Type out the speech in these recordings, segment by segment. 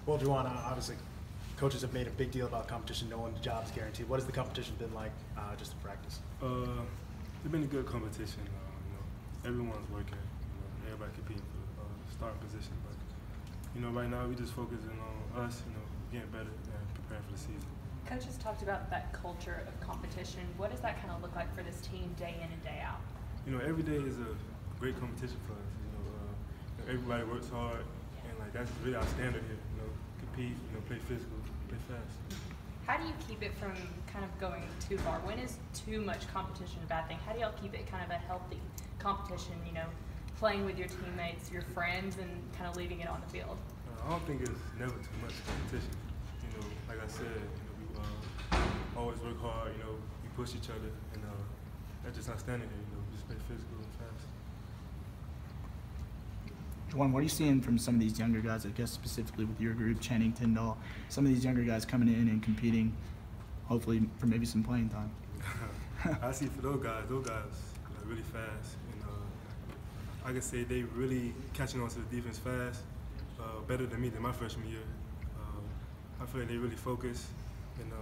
Well, Juwan, obviously, coaches have made a big deal about competition, knowing the job's guaranteed. What has the competition been like just in practice? It's been a good competition. Everyone's working. Everybody competing for the starting position. But right now we just focusing on us. Getting better and preparing for the season. Coach has talked about that culture of competition. What does that kind of look like for this team day in and day out? Every day is a great competition for us. Everybody works hard, and that's really our standard here. Compete, play physical, play fast. How do you keep it from kind of going too far? When is too much competition a bad thing? How do y'all keep it kind of a healthy competition? Playing with your teammates, your friends, and kind of leaving it on the field. I don't think it's never too much competition. Like I said, we always work hard. We push each other, and that's just our standard here. We just play physical and fast. Juwan, what are you seeing from some of these younger guys, I guess specifically with your group, Channing, Tyndall, some of these younger guys coming in and competing, hopefully for maybe some playing time? I see for those guys are really fast. And I can say they really catching on to the defense fast, better than me than my freshman year. I feel like they really focus, and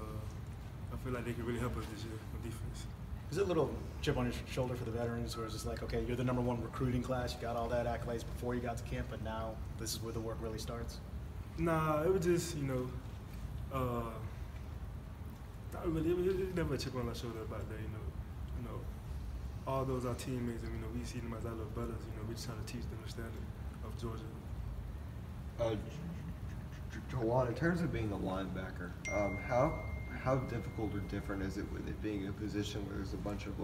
I feel like they can really help us this year on defense. Is it a little chip on your shoulder for the veterans, or is this like, okay, you're the #1 recruiting class, you got all that accolades before you got to camp, but now this is where the work really starts? Nah, it was just, not really. It was never a chip on our shoulder about that, all those our teammates, and we see them as our little brothers. We just trying to teach them the standard of Georgia. Juwan, in terms of being a linebacker, how difficult or different is it with it being a position where there's a bunch of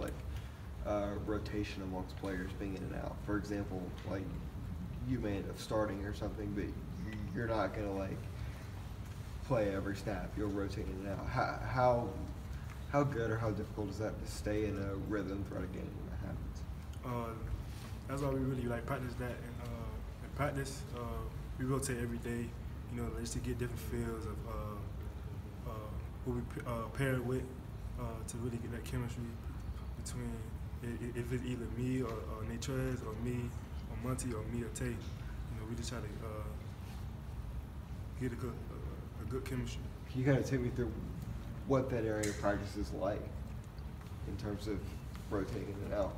rotation amongst players being in and out? For example, you may end up starting or something, but you're not gonna play every snap. You'll rotate in and out. How good or how difficult is that to stay in a rhythm throughout a game when that happens? That's why we really practice that. In practice, we rotate every day. Just to get different feels of who we pair it with, to really get that chemistry between if it's either me or Natrez or me or Monty or me or Tay. We just try to get a good chemistry. Can you kind of take me through what that area of practice is like in terms of rotating in and out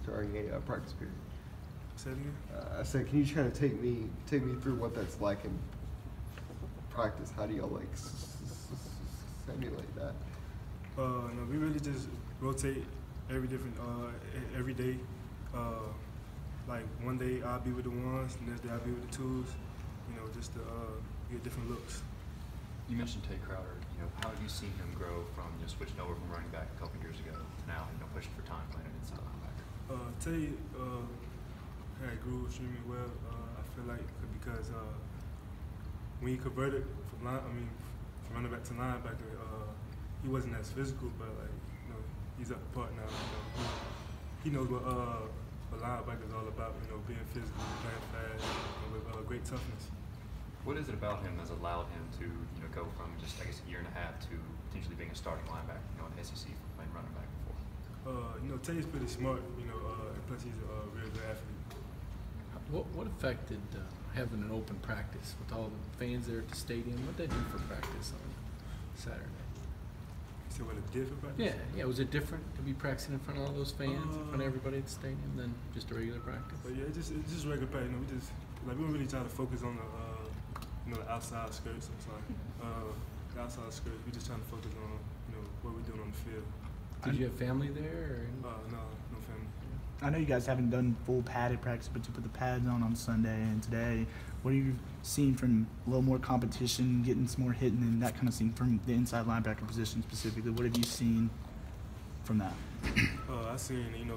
during a practice period? Say it again? I said, can you kind of take me through what that's like in practice? How do y'all simulate that? No, we really just rotate every day. One day I'll be with the ones, the next day I'll be with the twos. Just to get different looks. You mentioned Tay Crowder. How have you seen him grow from switching over from running back a couple years ago to now pushing for time playing an inside linebacker? Tay grew extremely well. I feel like because when he converted from running back to linebacker, he wasn't as physical, but he's up the part now. He knows what linebacker is all about. Being physical, playing fast, with great toughness. What is it about him that's allowed him to go from just a year and a half to potentially being a starting linebacker in the SEC playing running back before? Tay's pretty smart. And plus he's a real good athlete. What effect did having an open practice with all the fans there at the stadium? What did that do for practice on Saturday? So what it did for practice? Yeah. Was it different to be practicing in front of all those fans, in front of everybody at the stadium, than just a regular practice? It's just regular practice. We don't really try to focus on the the outside skirts. The outside skirts. We just trying to focus on what we're doing on the field. Did you have family there? Or? No family. I know you guys haven't done full padded practice, but you put the pads on Sunday and today. What are you seeing from a little more competition, getting some more hitting and that kind of thing from the inside linebacker position specifically? What have you seen from that? I've seen,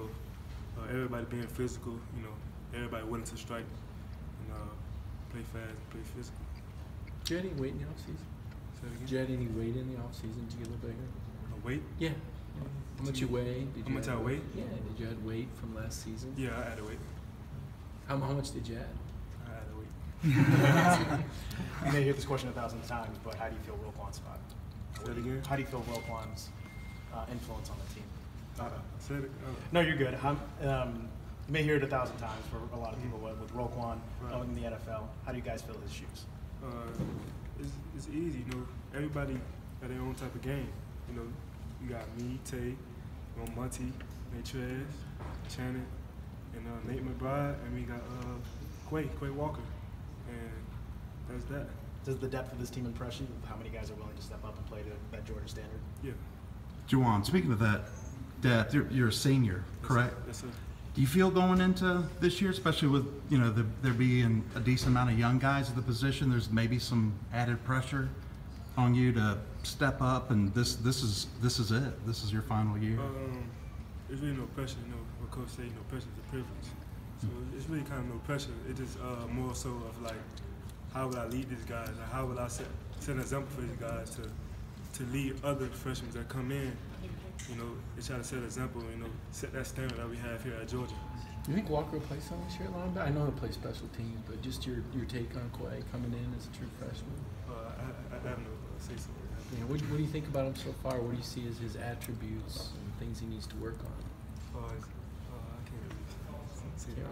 everybody being physical, everybody willing to strike and play fast, play physical. Did you add any weight in the offseason? Did you add any weight in the offseason to get a little bigger? Weight? Yeah. How much you weigh? How much I weigh? Yeah. Did you add weight from last season? Yeah, I added weight. How much did you add? I added weight. You may hear this question 1,000 times, but how do you feel Roquan's spot? Say it again? How do you feel Roquan's influence on the team? Say it. No, you're good. You may hear it 1,000 times for a lot of people with Roquan Right. in the NFL. How do you guys fill his shoes? It's easy, you know. Everybody got their own type of game. You know, you got me, Tay, Monty, Trez, Channing, and Nate McBride, and we got Quay Walker, and that's that. Does the depth of this team impress you? How many guys are willing to step up and play to that Georgia standard? Yeah. Juwan, speaking of that depth, you're a senior, correct? Yes, sir. Do you feel going into this year, especially with there being a decent amount of young guys at the position, there's maybe some added pressure on you to step up, and this is it. This is your final year. There's really no pressure. You know, what Coach said, pressure is a privilege. So it's really kind of no pressure. It's just more so of like, how will I lead these guys? Or how will I set an example for these guys to lead other freshmen that come in? You know, they try to set an example. Set that standard that we have here at Georgia. Do you think Walker will play some this year at linebacker? I know he'll play special teams, but just your take on Quay coming in as a true freshman. I have no say so. Yeah, what do you think about him so far? What do you see as his attributes and things he needs to work on? I can't really say that.